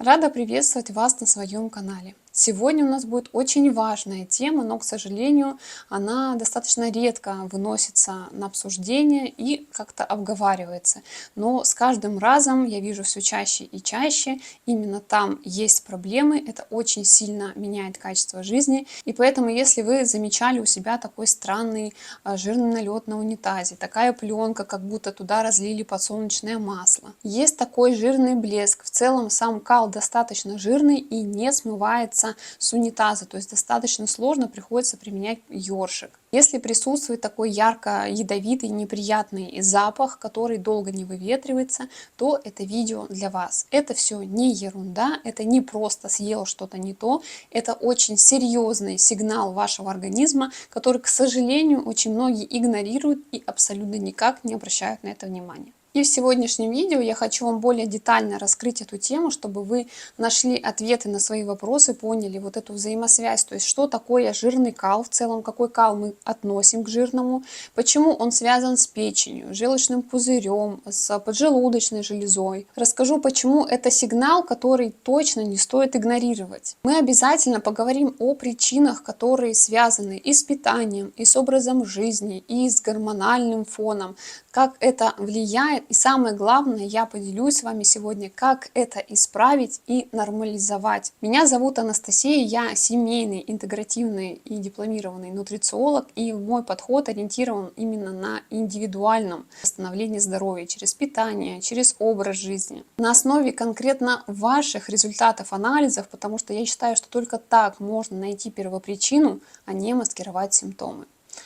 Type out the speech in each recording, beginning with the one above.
Рада приветствовать вас на своем канале. Сегодня у нас будет очень важная тема, но, к сожалению, она достаточно редко выносится на обсуждение и как-то обговаривается. Но с каждым разом я вижу все чаще и чаще, именно там есть проблемы, это очень сильно меняет качество жизни. И поэтому, если вы замечали у себя такой странный жирный налет на унитазе, такая пленка, как будто туда разлили подсолнечное масло, есть такой жирный блеск, в целом сам кал достаточно жирный и не смывается с унитаза, то есть достаточно сложно, приходится применять ёршик. Если присутствует такой ярко ядовитый, неприятный запах, который долго не выветривается, то это видео для вас. Это все не ерунда, это не просто съел что-то не то, это очень серьезный сигнал вашего организма, который, к сожалению, очень многие игнорируют и абсолютно никак не обращают на это внимания. И в сегодняшнем видео я хочу вам более детально раскрыть эту тему, чтобы вы нашли ответы на свои вопросы, поняли вот эту взаимосвязь, то есть что такое жирный кал в целом, какой кал мы относим к жирному, почему он связан с печенью, желчным пузырем, с поджелудочной железой. Расскажу, почему это сигнал, который точно не стоит игнорировать. Мы обязательно поговорим о причинах, которые связаны и с питанием, и с образом жизни, и с гормональным фоном, как это влияет. И самое главное, я поделюсь с вами сегодня, как это исправить и нормализовать. Меня зовут Анастасия, я семейный, интегративный и дипломированный нутрициолог, и мой подход ориентирован именно на индивидуальном восстановлении здоровья через питание, через образ жизни. На основе конкретно ваших результатов анализов, потому что я считаю, что только так можно найти первопричину, а не маскировать симптомы.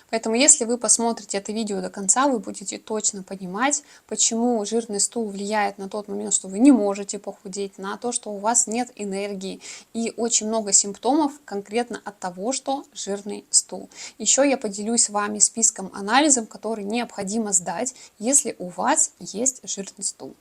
Поэтому, если вы посмотрите это видео до конца, вы будете точно понимать, почему жирный стул влияет на тот момент, что вы не можете похудеть, на то, что у вас нет энергии и очень много симптомов конкретно от того, что жирный стул. Еще я поделюсь с вами списком анализов, которые необходимо сдать, если у вас есть жирный стул.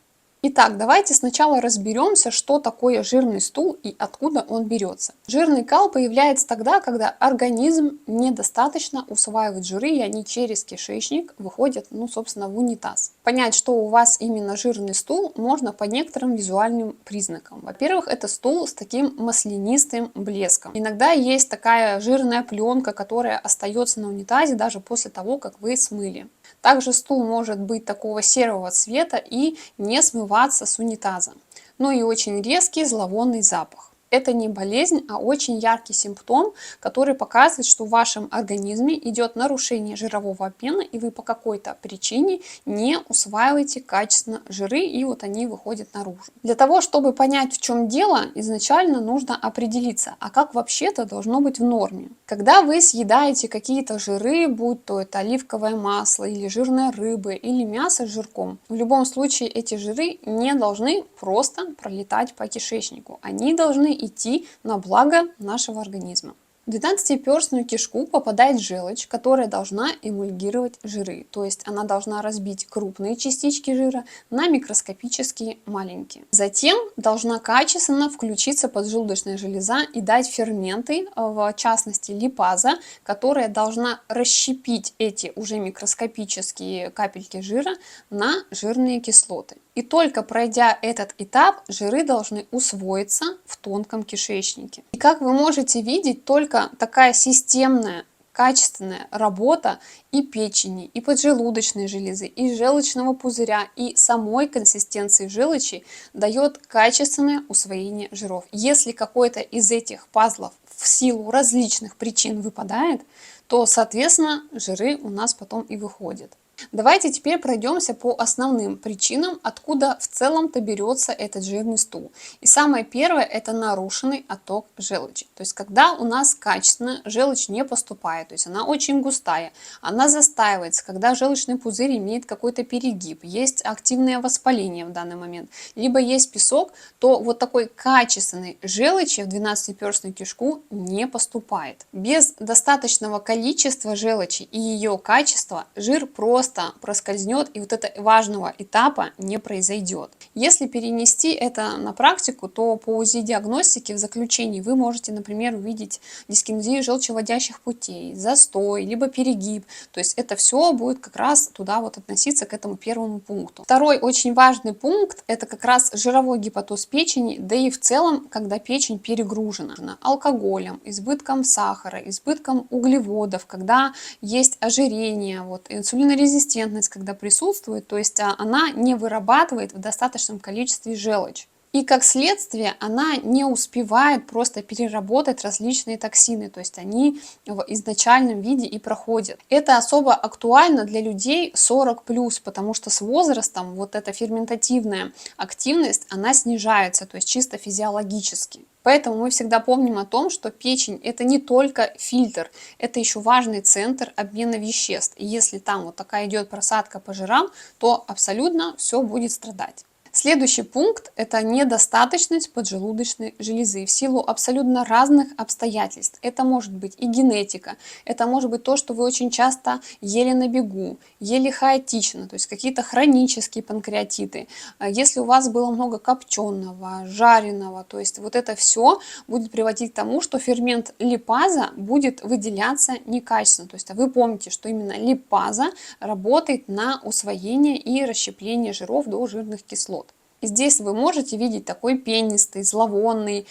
Итак, давайте сначала разберемся, что такое жирный стул и откуда он берется. Жирный кал появляется тогда, когда организм недостаточно усваивает жиры, и они через кишечник выходят, собственно, в унитаз. Понять, что у вас именно жирный стул, можно по некоторым визуальным признакам. Во-первых, это стул с таким маслянистым блеском. Иногда есть такая жирная пленка, которая остается на унитазе даже после того, как вы смыли. Также стул может быть такого серого цвета и не смываться с унитаза. Ну и очень резкий зловонный запах. Это не болезнь, а очень яркий симптом, который показывает, что в вашем организме идет нарушение жирового обмена, и вы по какой-то причине не усваиваете качественно жиры, и вот они выходят наружу. Для того, чтобы понять, в чем дело, изначально нужно определиться, а как вообще-то должно быть в норме. Когда вы съедаете какие-то жиры, будь то это оливковое масло, или жирная рыба, или мясо с жирком, в любом случае эти жиры не должны просто пролетать по кишечнику. Они должны идти на благо нашего организма. В 12-перстную кишку попадает желчь, которая должна эмульгировать жиры, то есть она должна разбить крупные частички жира на микроскопические маленькие. Затем должна качественно включиться поджелудочная железа и дать ферменты, в частности липаза, которая должна расщепить эти уже микроскопические капельки жира на жирные кислоты. И только пройдя этот этап, жиры должны усвоиться в тонком кишечнике. И как вы можете видеть, только такая системная, качественная работа и печени, и поджелудочной железы, и желчного пузыря, и самой консистенции желчи дает качественное усвоение жиров. Если какой-то из этих пазлов в силу различных причин выпадает, то, соответственно, жиры у нас потом и выходят. Давайте теперь пройдемся по основным причинам, откуда в целом-то берется этот жирный стул. И самое первое – это нарушенный отток желчи. То есть, когда у нас качественно желчь не поступает, то есть она очень густая, она застаивается, когда желчный пузырь имеет какой-то перегиб, есть активное воспаление в данный момент, либо есть песок, то вот такой качественной желчи в 12-перстную кишку не поступает. Без достаточного количества желчи и ее качества жир просто просто проскользнет, и вот этого важного этапа не произойдет. Если перенести это на практику, то по УЗИ-диагностике в заключении вы можете, например, увидеть дискинезию желчевыводящих путей, застой, либо перегиб. То есть это все будет как раз туда вот относиться, к этому первому пункту. Второй очень важный пункт – это как раз жировой гепатоз печени, да и в целом, когда печень перегружена алкоголем, избытком сахара, избытком углеводов, когда есть ожирение, вот, инсулинорезистентность, когда присутствует, то есть она не вырабатывает в достаточном количестве желчь. И как следствие она не успевает просто переработать различные токсины, то есть они в изначальном виде и проходят. Это особо актуально для людей 40+, потому что с возрастом вот эта ферментативная активность, она снижается, то есть чисто физиологически. Поэтому мы всегда помним о том, что печень это не только фильтр, это еще важный центр обмена веществ. И если там вот такая идет просадка по жирам, то абсолютно все будет страдать. Следующий пункт – это недостаточность поджелудочной железы в силу абсолютно разных обстоятельств. Это может быть и генетика, это может быть то, что вы очень часто ели на бегу, ели хаотично, то есть какие-то хронические панкреатиты. Если у вас было много копченого, жареного, то есть вот это все будет приводить к тому, что фермент липаза будет выделяться некачественно. То есть вы помните, что именно липаза работает на усвоение и расщепление жиров до жирных кислот. И здесь вы можете видеть такой пенистый, зловонный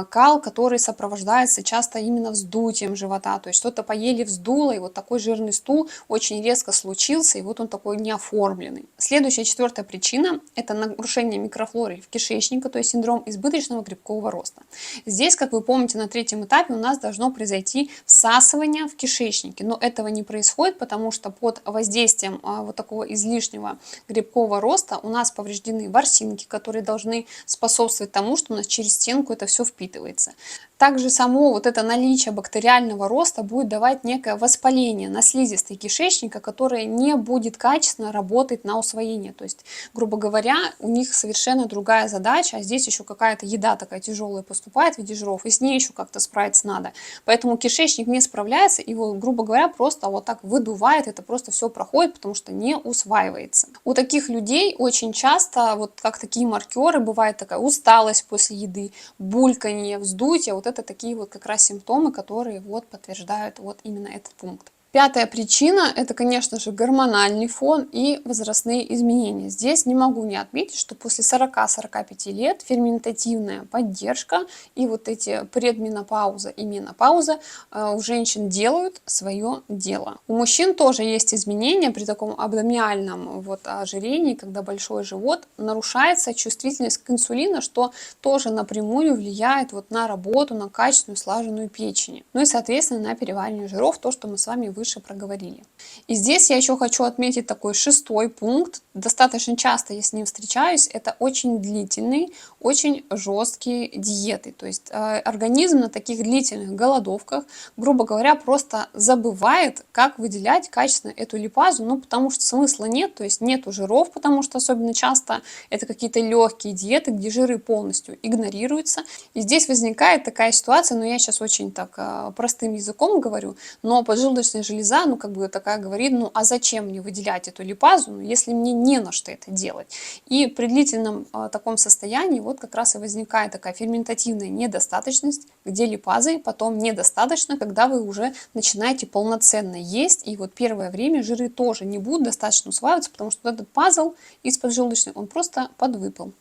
кал, который сопровождается часто именно вздутием живота. То есть что-то поели, вздуло, и вот такой жирный стул очень резко случился, и вот он такой неоформленный. Следующая, четвертая причина – это нарушение микрофлоры в кишечнике, то есть синдром избыточного грибкового роста. Здесь, как вы помните, на третьем этапе у нас должно произойти всасывание в кишечнике, но этого не происходит, потому что под воздействием вот такого излишнего грибкового роста у нас повреждены ворсинки, которые должны способствовать тому, что у нас через стенку это все впитывается. Также само вот это наличие бактериального роста будет давать некое воспаление на слизистой кишечника, которое не будет качественно работать на усвоение. То есть, грубо говоря, у них совершенно другая задача, а здесь еще какая-то еда такая тяжелая поступает в виде жиров, и с ней еще как-то справиться надо. Поэтому кишечник не справляется, его, грубо говоря, просто вот так выдувает, это просто все проходит, потому что не усваивается. У таких людей очень часто, вот как такие маркеры, бывает такая усталость после еды, бульканье, вздутие, вот это такие вот как раз симптомы, которые вот подтверждают вот именно этот пункт. Пятая причина – это, конечно же, гормональный фон и возрастные изменения. Здесь не могу не отметить, что после 40-45 лет ферментативная поддержка и вот эти предменопауза и менопауза у женщин делают свое дело. У мужчин тоже есть изменения при таком абдоминальном вот ожирении, когда большой живот, нарушается чувствительность к инсулину, что тоже напрямую влияет вот на работу, на качественную слаженную печень. Ну и, соответственно, на переваривание жиров, то, что мы с вами выше проговорили. И здесь я еще хочу отметить такой шестой пункт. Достаточно часто я с ним встречаюсь. Это очень длительные, очень жесткие диеты. То есть организм на таких длительных голодовках, грубо говоря, просто забывает, как выделять качественно эту липазу, ну потому что смысла нет, то есть нету жиров, потому что особенно часто это какие-то легкие диеты, где жиры полностью игнорируются. И здесь возникает такая ситуация, но я сейчас очень так простым языком говорю, но поджелудочная железа, ну как бы такая говорит, ну а зачем мне выделять эту липазу, ну, если мне не на что это делать. И при длительном таком состоянии вот как раз и возникает такая ферментативная недостаточность, где липазы потом недостаточно, когда вы уже начинаете полноценно есть, и вот первое время жиры тоже не будут достаточно усваиваться, потому что вот этот пазл из поджелудочной, он просто подвыпал.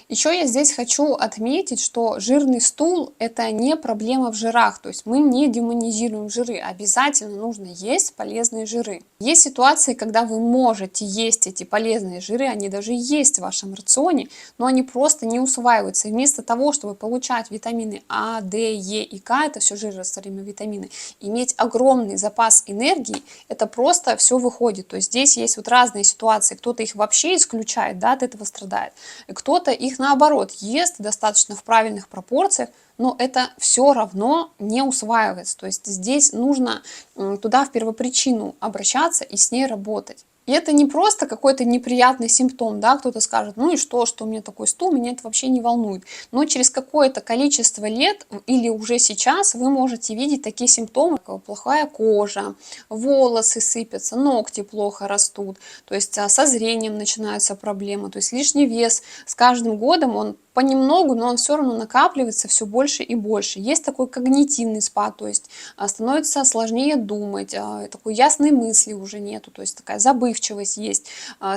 Еще я здесь хочу отметить, что жирный стул – это не проблема в жирах, то есть мы не демонизируем жиры, обязательно нужно есть полезные жиры. Есть ситуации, когда вы можете есть эти полезные жиры, они даже есть в вашем рационе, но они просто не усваиваются. И вместо того, чтобы получать витамины А, Д, Е и К, это все жирорастворимые витамины, иметь огромный запас энергии, это просто все выходит. То есть здесь есть вот разные ситуации, кто-то их вообще исключает, да, от этого страдает, кто-то их наоборот ест достаточно в правильных пропорциях, но это все равно не усваивается. То есть здесь нужно туда в первопричину обращаться и с ней работать. И это не просто какой-то неприятный симптом, да, кто-то скажет, ну и что у меня такой стул, меня это вообще не волнует. Но через какое-то количество лет или уже сейчас вы можете видеть такие симптомы, как плохая кожа, волосы сыпятся, ногти плохо растут, то есть со зрением начинаются проблемы, то есть лишний вес с каждым годом он понемногу, но он все равно накапливается все больше и больше. Есть такой когнитивный спад, то есть становится сложнее думать, такой ясной мысли уже нету, то есть такая забывчивость есть,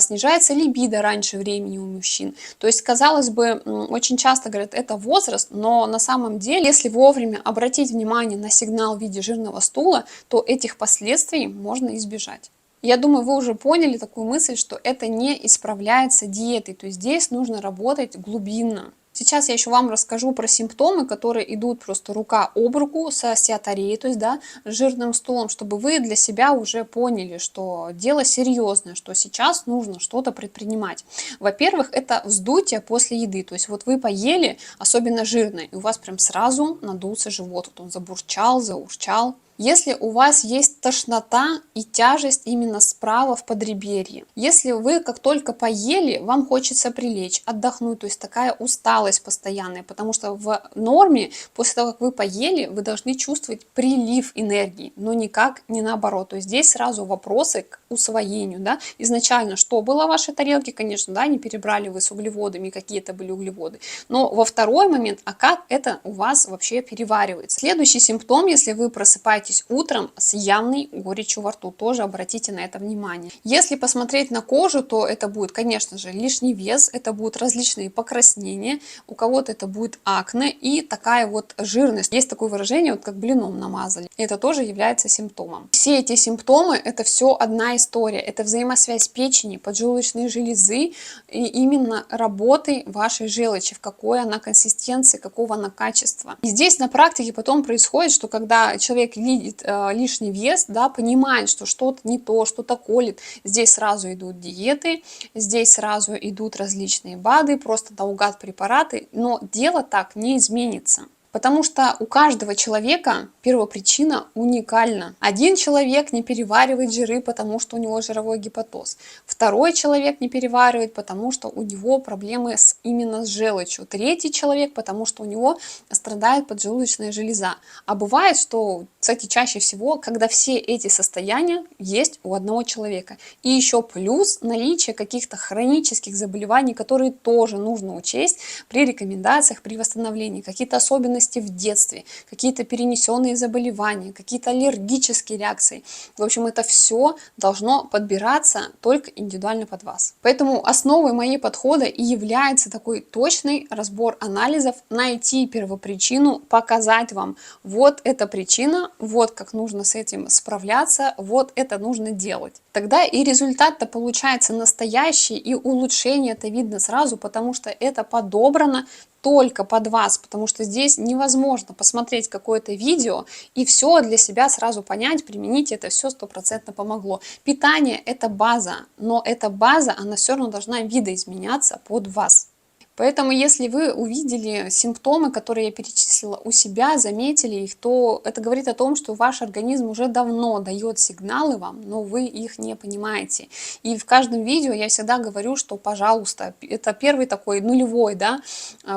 снижается либидо раньше времени у мужчин. То есть, казалось бы, очень часто говорят, это возраст, но на самом деле, если вовремя обратить внимание на сигнал в виде жирного стула, то этих последствий можно избежать. Я думаю, вы уже поняли такую мысль, что это не исправляется диетой, то есть здесь нужно работать глубинно. Сейчас я еще вам расскажу про симптомы, которые идут просто рука об руку со стеатарией, то есть, да, с жирным стулом, чтобы вы для себя уже поняли, что дело серьезное, что сейчас нужно что-то предпринимать. Во-первых, это вздутие после еды, то есть вот вы поели, особенно жирное, и у вас прям сразу надулся живот, вот он забурчал, заурчал. Если у вас есть тошнота и тяжесть именно справа в подреберье, если вы как только поели, вам хочется прилечь, отдохнуть, то есть такая усталость постоянная, потому что в норме, после того, как вы поели, вы должны чувствовать прилив энергии, но никак не наоборот. То есть здесь сразу вопросы к усвоению, да, изначально, что было в вашей тарелке, конечно, да, не перебрали вы с углеводами, какие-то были углеводы, но во второй момент, а как это у вас вообще переваривается. Следующий симптом, если вы просыпаетесь утром с явной горечью во рту, тоже обратите на это внимание. Если посмотреть на кожу, то это будет, конечно же, лишний вес, это будут различные покраснения, у кого-то это будет акне и такая вот жирность. Есть такое выражение, вот как блином намазали. Это тоже является симптомом. Все эти симптомы, это все одна история, это взаимосвязь печени, поджелудочной железы и именно работы вашей желчи, в какой она консистенции, какого она качества. И здесь на практике потом происходит, что когда человек видит лишний вес, да, понимает, что что-то не то, что-то колет, здесь сразу идут диеты, здесь сразу идут различные БАДы, просто наугад препараты, но дело так не изменится. Потому что у каждого человека первопричина уникальна. Один человек не переваривает жиры, потому что у него жировой гепатоз. Второй человек не переваривает, потому что у него проблемы именно с желчью. Третий человек, потому что у него страдает поджелудочная железа. А бывает, что, кстати, чаще всего, когда все эти состояния есть у одного человека. И еще плюс наличие каких-то хронических заболеваний, которые тоже нужно учесть при рекомендациях, при восстановлении. Какие-то особенности в детстве, какие-то перенесенные заболевания, какие-то аллергические реакции. В общем, это все должно подбираться только индивидуально под вас. Поэтому основой моей подхода и является такой точный разбор анализов, найти первопричину, показать вам, вот эта причина, вот как нужно с этим справляться, вот это нужно делать. Тогда и результат-то получается настоящий, и улучшение это видно сразу, потому что это подобрано только под вас, потому что здесь невозможно посмотреть какое-то видео и все для себя сразу понять, применить, это все 100% помогло. Питание это база, но эта база, она все равно должна видоизменяться под вас. Поэтому, если вы увидели симптомы, которые я перечислила у себя, заметили их, то это говорит о том, что ваш организм уже давно дает сигналы вам, но вы их не понимаете. И в каждом видео я всегда говорю, что, пожалуйста, это первый такой нулевой, да,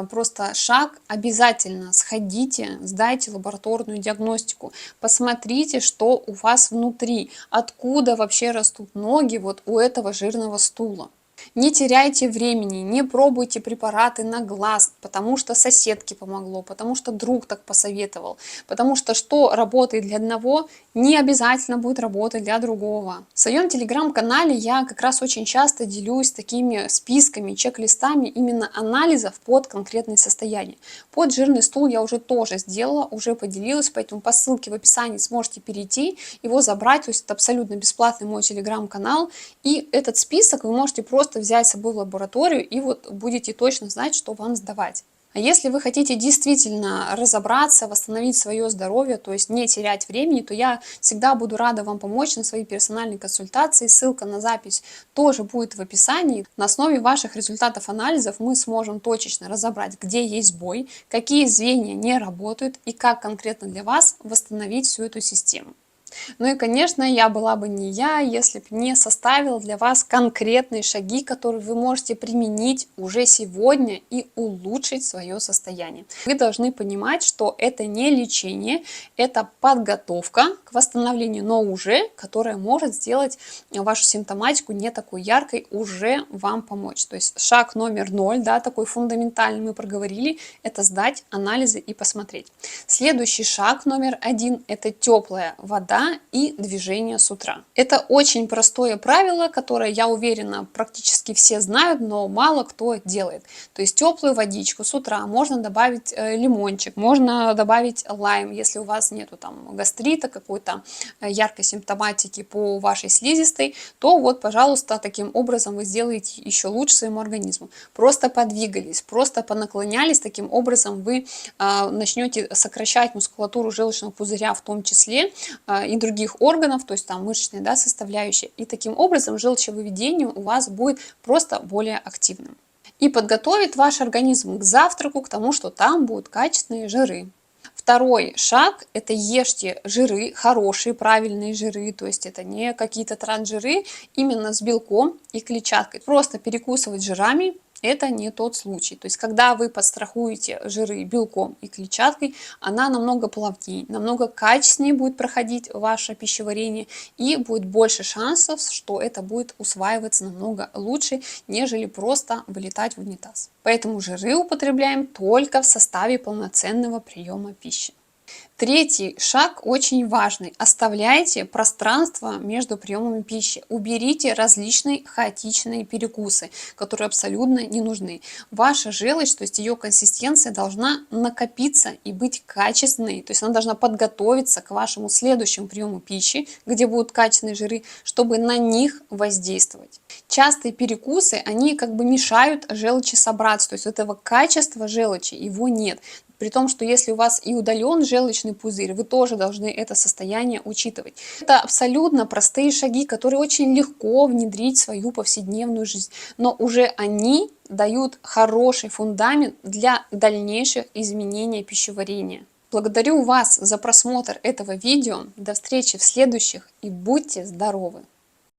просто шаг, обязательно сходите, сдайте лабораторную диагностику, посмотрите, что у вас внутри, откуда вообще растут ноги вот у этого жирного стула. Не теряйте времени, не пробуйте препараты на глаз, потому что соседке помогло, потому что друг так посоветовал, потому что работает для одного, не обязательно будет работать для другого. В своем телеграм-канале я как раз очень часто делюсь такими списками, чек-листами именно анализов под конкретные состояния. Под жирный стул я уже тоже сделала, уже поделилась, поэтому по ссылке в описании сможете перейти, его забрать, то есть это абсолютно бесплатный мой телеграм-канал, и этот список вы можете просто взять с собой в лабораторию и вот будете точно знать, что вам сдавать. А если вы хотите действительно разобраться, восстановить свое здоровье, то есть не терять времени, то я всегда буду рада вам помочь на своей персональной консультации. Ссылка на запись тоже будет в описании. На основе ваших результатов анализов мы сможем точечно разобрать, где есть сбой, какие звенья не работают и как конкретно для вас восстановить всю эту систему. Ну и, конечно, я была бы не я, если бы не составила для вас конкретные шаги, которые вы можете применить уже сегодня и улучшить свое состояние. Вы должны понимать, что это не лечение, это подготовка к восстановлению, но уже, которая может сделать вашу симптоматику не такой яркой, уже вам помочь. То есть шаг номер 0, да, такой фундаментальный мы проговорили, это сдать анализы и посмотреть. Следующий шаг номер 1 – это теплая вода и движение с утра. Это очень простое правило, которое, я уверена, практически все знают, но мало кто делает. То есть теплую водичку с утра можно добавить лимончик, можно добавить лайм, если у вас нету там гастрита, какой-то яркой симптоматики по вашей слизистой, то вот, пожалуйста, таким образом вы сделаете еще лучше своему организму. Просто подвигались, просто понаклонялись, таким образом вы начнете сокращать мускулатуру желчного пузыря в том числе и других органов, то есть там мышечные, да, составляющие, и таким образом желчевыведение у вас будет просто более активным. И подготовит ваш организм к завтраку, к тому, что там будут качественные жиры. Второй шаг – это ешьте жиры, хорошие, правильные жиры, то есть это не какие-то трансжиры, именно с белком и клетчаткой. Просто перекусывать жирами – это не тот случай. То есть когда вы подстрахуете жиры белком и клетчаткой, она намного плавнее, намного качественнее будет проходить ваше пищеварение и будет больше шансов, что это будет усваиваться намного лучше, нежели просто вылетать в унитаз. Поэтому жиры употребляем только в составе полноценного приема пищи. Третий шаг очень важный. Оставляйте пространство между приемами пищи. Уберите различные хаотичные перекусы, которые абсолютно не нужны. Ваша желчь, то есть ее консистенция должна накопиться и быть качественной. То есть она должна подготовиться к вашему следующему приему пищи, где будут качественные жиры, чтобы на них воздействовать. Частые перекусы, они как бы мешают желчи собраться. То есть этого качества желчи, его нет. При том, что если у вас и удален желчный пузырь, вы тоже должны это состояние учитывать. Это абсолютно простые шаги, которые очень легко внедрить в свою повседневную жизнь. Но уже они дают хороший фундамент для дальнейших изменений пищеварения. Благодарю вас за просмотр этого видео. До встречи в следующих и будьте здоровы!